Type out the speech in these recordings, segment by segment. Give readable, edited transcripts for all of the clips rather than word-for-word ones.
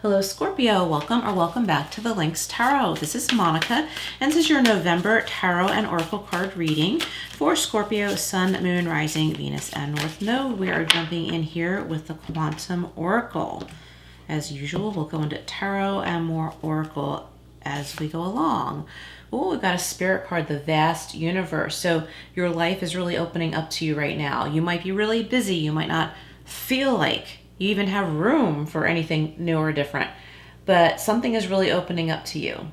Hello Scorpio, welcome or welcome back to the Lynx Tarot. This is Monica, and this is your November Tarot and Oracle card reading for Scorpio, Sun, Moon, Rising, Venus, and North Node. We are jumping in here with the Quantum Oracle. As usual, we'll go into Tarot and more Oracle as we go along. Oh, we've got a Spirit card, the Vast Universe. So your life is really opening up to you right now. You might be really busy. You might not feel like you even have room for anything new or different, but something is really opening up to you.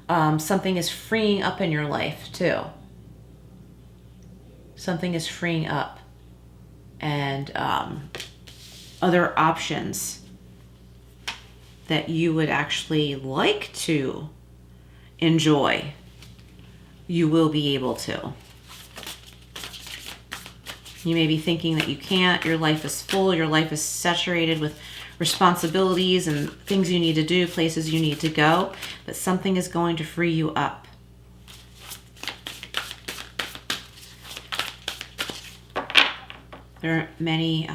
Something is freeing up in your life too. Something is freeing up, and other options that you would actually like to enjoy, you will be able to. You may be thinking that you can't, your life is full, your life is saturated with responsibilities and things you need to do, places you need to go, but something is going to free you up. There are many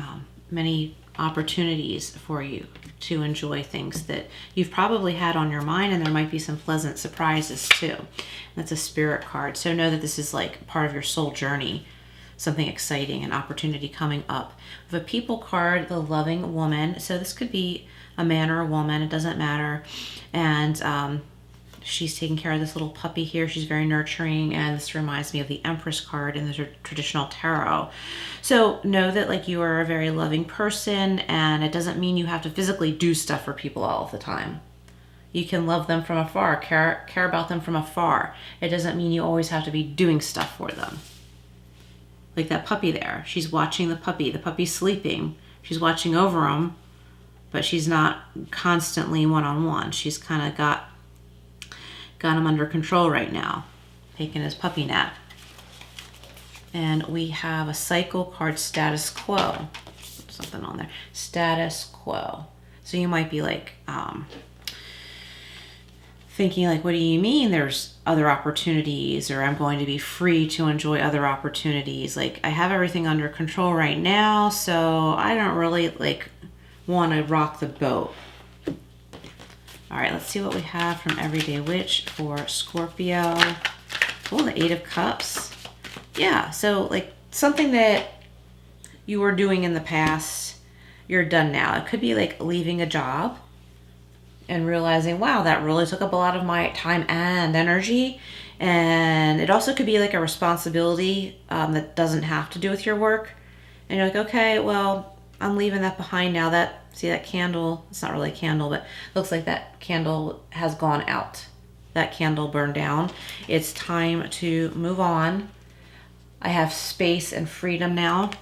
opportunities for you to enjoy things that you've probably had on your mind, and there might be some pleasant surprises too. That's a Spirit card. So know that this is like part of your soul journey. Something exciting, an opportunity coming up. We have a People card, the Loving Woman. So this could be a man or a woman, it doesn't matter. And she's taking care of this little puppy here. She's very nurturing, and this reminds me of the Empress card in the traditional tarot. So know that like you are a very loving person, and it doesn't mean you have to physically do stuff for people all the time. You can love them from afar, care about them from afar. It doesn't mean you always have to be doing stuff for them. Like that puppy there. She's watching the puppy. The puppy's sleeping. She's watching over him, but she's not constantly one-on-one. She's kind of got him under control right now, taking his puppy nap. And we have a cycle card, Status Quo. Something on there. Status Quo. So you might be like, thinking like, what do you mean there's other opportunities, or I'm going to be free to enjoy other opportunities? Like, I have everything under control right now, so I don't really like want to rock the boat. All right, let's see what we have from Everyday Witch for Scorpio. Oh, the Eight of Cups. Yeah, so like something that you were doing in the past, you're done now. It could be like leaving a job and realizing, wow, that really took up a lot of my time and energy. And it also could be like a responsibility that doesn't have to do with your work. And you're like, okay, well, I'm leaving that behind now. See that candle? It's not really a candle, but it looks like that candle has gone out. That candle burned down. It's time to move on. I have space and freedom now.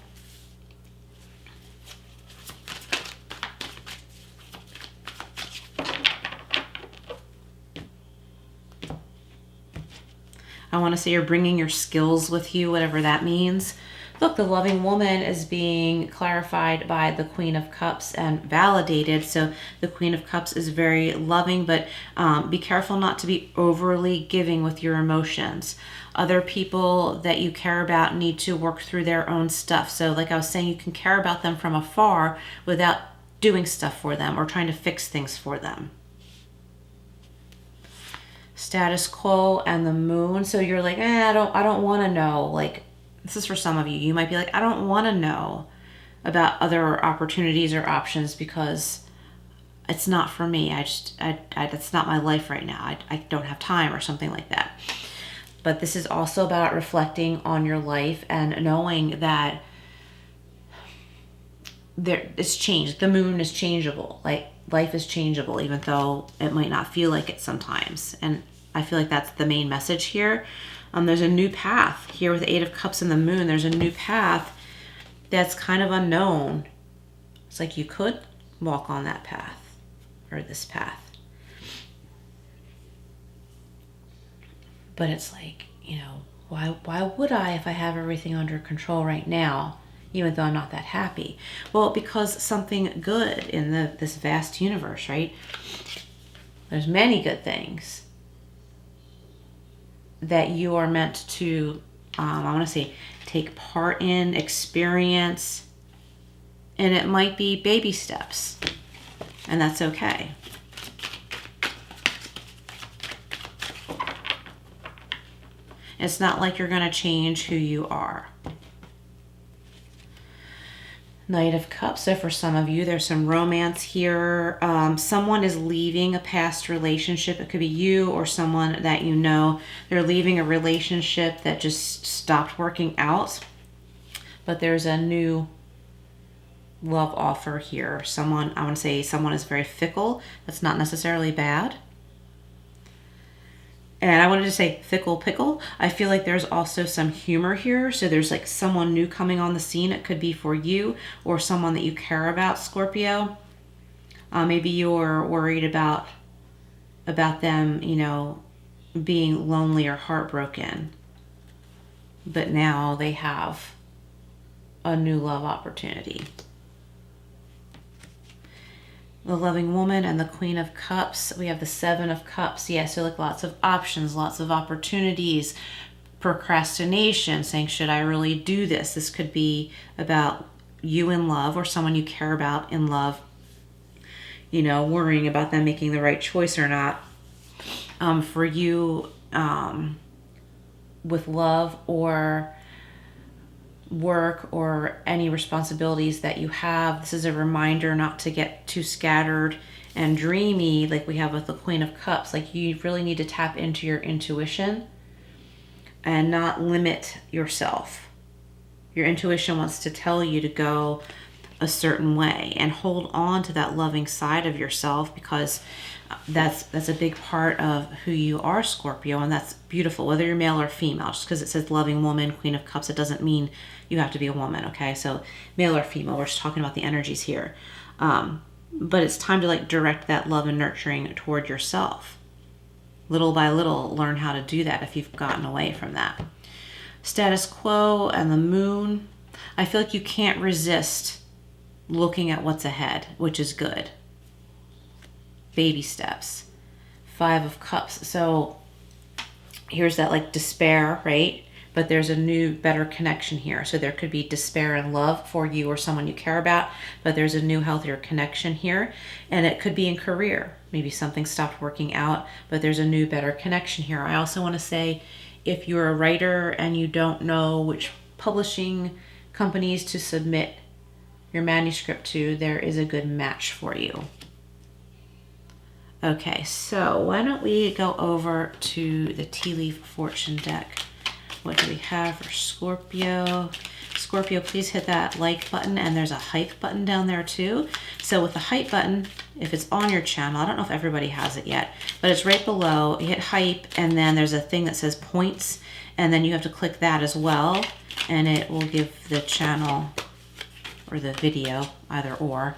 I want to say you're bringing your skills with you, whatever that means. Look, the Loving Woman is being clarified by the Queen of Cups and validated. So the Queen of Cups is very loving, but be careful not to be overly giving with your emotions. Other people that you care about need to work through their own stuff. So like I was saying, you can care about them from afar without doing stuff for them or trying to fix things for them. Status Quo and the Moon. So you're like, I don't want to know. Like, this is for some of you. You might be like, I don't want to know about other opportunities or options because it's not for me. That's not my life right now. I don't have time or something like that. But this is also about reflecting on your life and knowing that it's changed. The moon is changeable. Like, life is changeable, even though it might not feel like it sometimes. And I feel like that's the main message here. There's a new path here with the Eight of Cups and the Moon. There's a new path that's kind of unknown. It's like you could walk on that path or this path. But it's like, why would I if I have everything under control right now, even though I'm not that happy? Well, because something good in this vast universe, right? There's many good things that you are meant to, I want to say, take part in, experience, and it might be baby steps. And that's okay. It's not like you're going to change who you are. Knight of Cups. So for some of you, there's some romance here. Someone is leaving a past relationship. It could be you or someone that you know. They're leaving a relationship that just stopped working out. But there's a new love offer here. Someone, I want to say someone is very fickle. That's not necessarily bad. And I wanted to say fickle pickle. I feel like there's also some humor here. So there's like someone new coming on the scene. It could be for you or someone that you care about, Scorpio. Maybe you're worried about them, you know, being lonely or heartbroken. But now they have a new love opportunity. The Loving Woman and the Queen of Cups. We have the Seven of Cups. Yeah, so like lots of options, lots of opportunities, procrastination, saying, should I really do this? This could be about you in love or someone you care about in love, you know, worrying about them making the right choice or not. For you with love or work or any responsibilities that you have, this is a reminder not to get too scattered and dreamy like we have with the Queen of Cups. Like you really need to tap into your intuition and not limit yourself. Your intuition wants to tell you to go a certain way and hold on to that loving side of yourself, because that's a big part of who you are, Scorpio, and that's beautiful, whether you're male or female. Just because it says Loving Woman, Queen of Cups, it doesn't mean you have to be a woman, okay? So male or female, we're just talking about the energies here. But it's time to like direct that love and nurturing toward yourself. Little by little, learn how to do that if you've gotten away from that. Status Quo and the Moon. I feel like you can't resist looking at what's ahead, which is good. Baby steps. Five of Cups. So here's that like despair, right? But there's a new, better connection here. So there could be despair and love for you or someone you care about, but there's a new, healthier connection here. And it could be in career. Maybe something stopped working out, but there's a new, better connection here. I also want to say, if you're a writer and you don't know which publishing companies to submit your manuscript to, there is a good match for you. Okay, so why don't we go over to the Tea Leaf Fortune deck. What do we have for Scorpio? Scorpio, please hit that like button, and there's a hype button down there too. So with the hype button, if it's on your channel, I don't know if everybody has it yet, but it's right below. You hit hype, and then there's a thing that says points, and then you have to click that as well, and it will give the channel or the video, either or,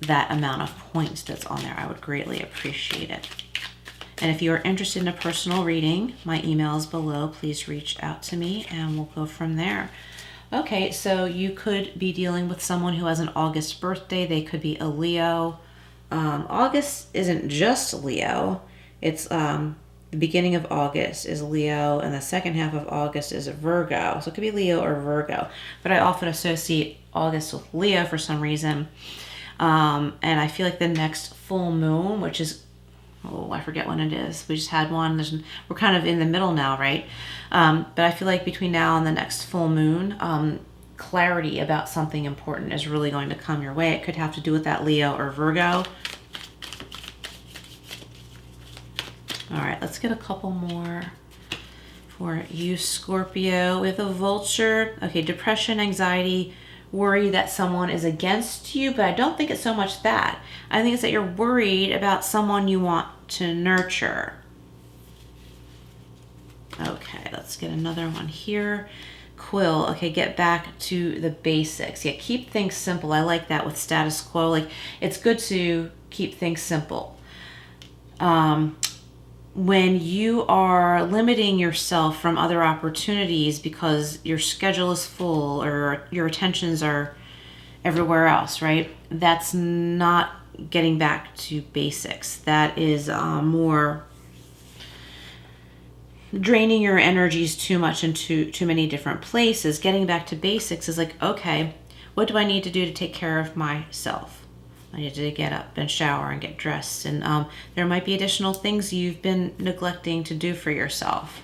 that amount of points that's on there. I would greatly appreciate it. And if you are interested in a personal reading, my email is below. Please reach out to me and we'll go from there. Okay, so you could be dealing with someone who has an August birthday. They could be a Leo. August isn't just Leo. It's the beginning of August is Leo, and the second half of August is a Virgo. So it could be Leo or Virgo. But I often associate August with Leo for some reason. And I feel like the next full moon, which is, I forget when it is. We just had one. We're kind of in the middle now, right? But I feel like between now and the next full moon, clarity about something important is really going to come your way. It could have to do with that Leo or Virgo. All right, let's get a couple more for you, Scorpio. We have the Vulture. Okay, depression, anxiety, worry that someone is against you, but I don't think it's so much that. I think it's that you're worried about someone you want to nurture. Okay, let's get another one here. Quill. Okay, get back to the basics. Yeah, keep things simple. I like that with status quo. Like, it's good to keep things simple. When you are limiting yourself from other opportunities because your schedule is full or your attentions are everywhere else, right? That's not getting back to basics. That is more draining your energies too much into too many different places. Getting back to basics is like, okay, what do I need to do to take care of myself? I need to get up and shower and get dressed. And there might be additional things you've been neglecting to do for yourself.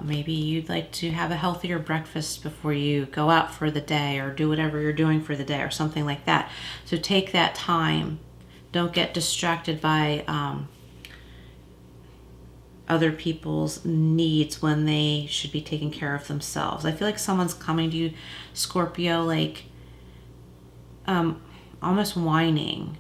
Maybe you'd like to have a healthier breakfast before you go out for the day or do whatever you're doing for the day or something like that. So take that time. Don't get distracted by other people's needs when they should be taking care of themselves. I feel like someone's coming to you, Scorpio, like almost whining.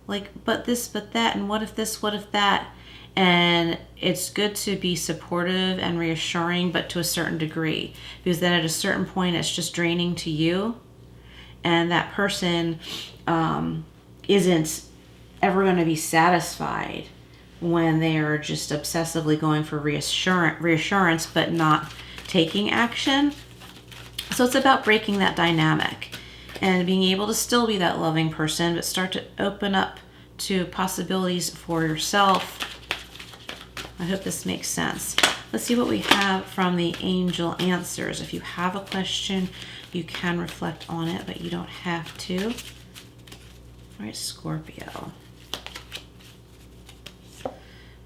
Like, but this, but that, and what if this, what if that? And it's good to be supportive and reassuring, but to a certain degree, because then at a certain point it's just draining to you, and that person isn't ever going to be satisfied when they are just obsessively going for reassurance but not taking action. So it's about breaking that dynamic and being able to still be that loving person, but start to open up to possibilities for yourself. I hope this makes sense. Let's see what we have from the angel answers. If you have a question, you can reflect on it, but you don't have to. All right, Scorpio.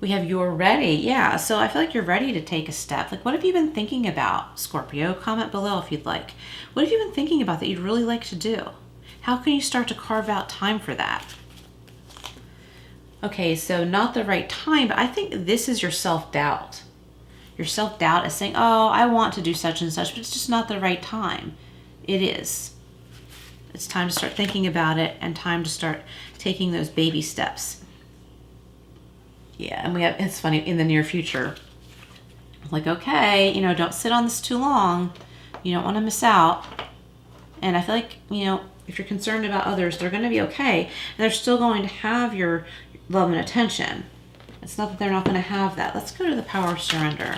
We have you're ready. Yeah, so I feel like you're ready to take a step. Like, what have you been thinking about, Scorpio? Comment below if you'd like. What have you been thinking about that you'd really like to do? How can you start to carve out time for that? Okay, so not the right time, but I think this is your self-doubt. Your self-doubt is saying, oh, I want to do such and such, but it's just not the right time. It is. It's time to start thinking about it and time to start taking those baby steps. Yeah, and we have, it's funny, in the near future. Like, okay, don't sit on this too long. You don't want to miss out. And I feel like, if you're concerned about others, they're going to be okay. And they're still going to have your love and attention. It's not that they're not going to have that. Let's go to the power of surrender.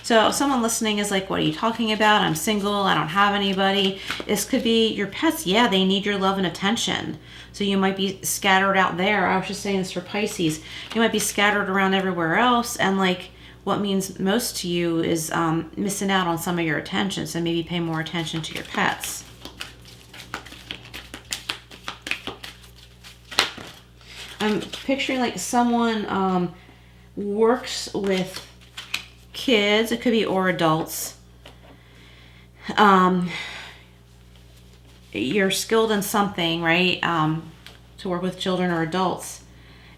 So if someone listening is like, what are you talking about? I'm single. I don't have anybody. This could be your pets. Yeah, they need your love and attention. So you might be scattered out there. I was just saying this for Pisces. You might be scattered around everywhere else. And like what means most to you is missing out on some of your attention. So maybe pay more attention to your pets. I'm picturing like someone works with kids. It could be or adults. You're skilled in something, right? To work with children or adults.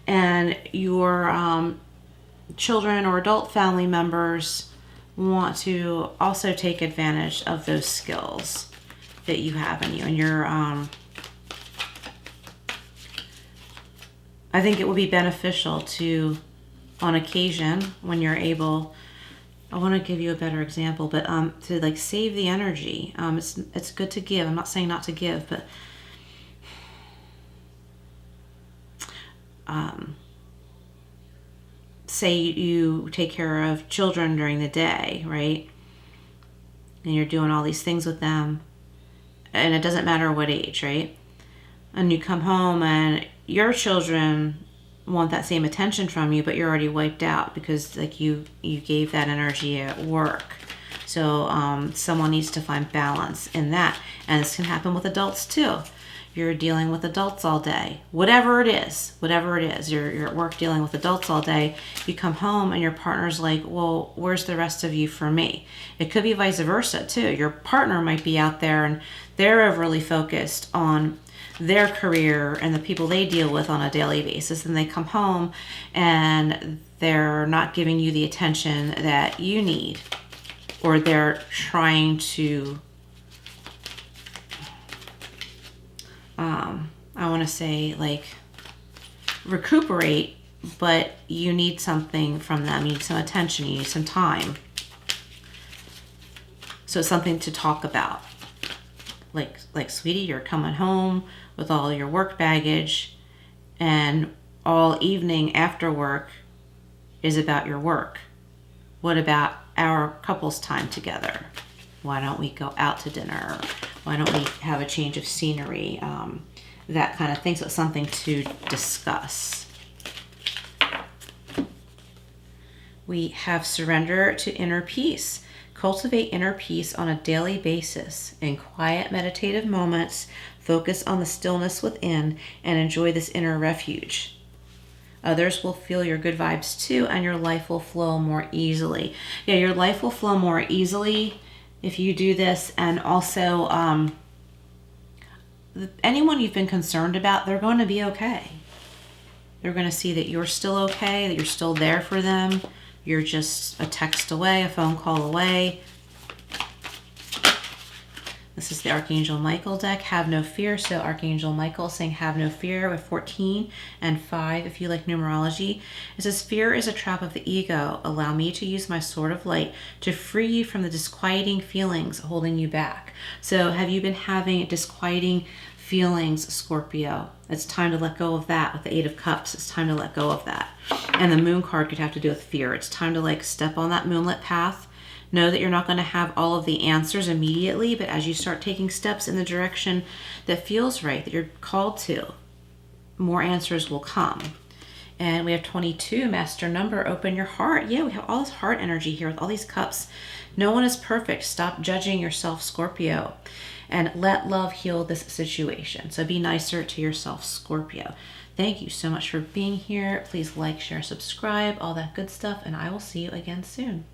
And your children or adult family members want to also take advantage of those skills that you have in you. And you're... I think it would be beneficial to, on occasion, when you're able, I want to give you a better example, but to like save the energy. It's good to give. I'm not saying not to give, but say you take care of children during the day, right? And you're doing all these things with them, and it doesn't matter what age, right? And you come home and your children want that same attention from you, but you're already wiped out because like you gave that energy at work. So someone needs to find balance in that. And this can happen with adults too. You're dealing with adults all day. Whatever it is, you're at work dealing with adults all day. You come home and your partner's like, well, where's the rest of you for me? It could be vice versa too. Your partner might be out there and they're overly focused on their career and the people they deal with on a daily basis, and they come home and they're not giving you the attention that you need, or they're trying to I want to say like recuperate, but you need something from them. You need some attention, you need some time. So it's something to talk about. Like, sweetie, you're coming home with all your work baggage, and all evening after work is about your work. What about our couples time together? Why don't we go out to dinner? Why don't we have a change of scenery? That kind of thing. So it's something to discuss. We have surrender to inner peace. Cultivate inner peace on a daily basis. In quiet meditative moments, focus on the stillness within and enjoy this inner refuge. Others will feel your good vibes too, and your life will flow more easily. Yeah, your life will flow more easily if you do this. And also, anyone you've been concerned about, they're going to be okay. They're going to see that you're still okay, that you're still there for them. You're just a text away, a phone call away. This is the Archangel Michael deck, Have No Fear. So Archangel Michael saying have no fear with 14 and 5 if you like numerology. It says, fear is a trap of the ego. Allow me to use my sword of light to free you from the disquieting feelings holding you back. So have you been having disquieting feelings, Scorpio? It's time to let go of that with the 8 of Cups. It's time to let go of that. And the Moon card could have to do with fear. It's time to like step on that moonlit path. Know that you're not going to have all of the answers immediately, but as you start taking steps in the direction that feels right, that you're called to, more answers will come. And we have 22, master number, open your heart. Yeah, we have all this heart energy here with all these cups. No one is perfect. Stop judging yourself, Scorpio, and let love heal this situation. So be nicer to yourself, Scorpio. Thank you so much for being here. Please like, share, subscribe, all that good stuff, and I will see you again soon.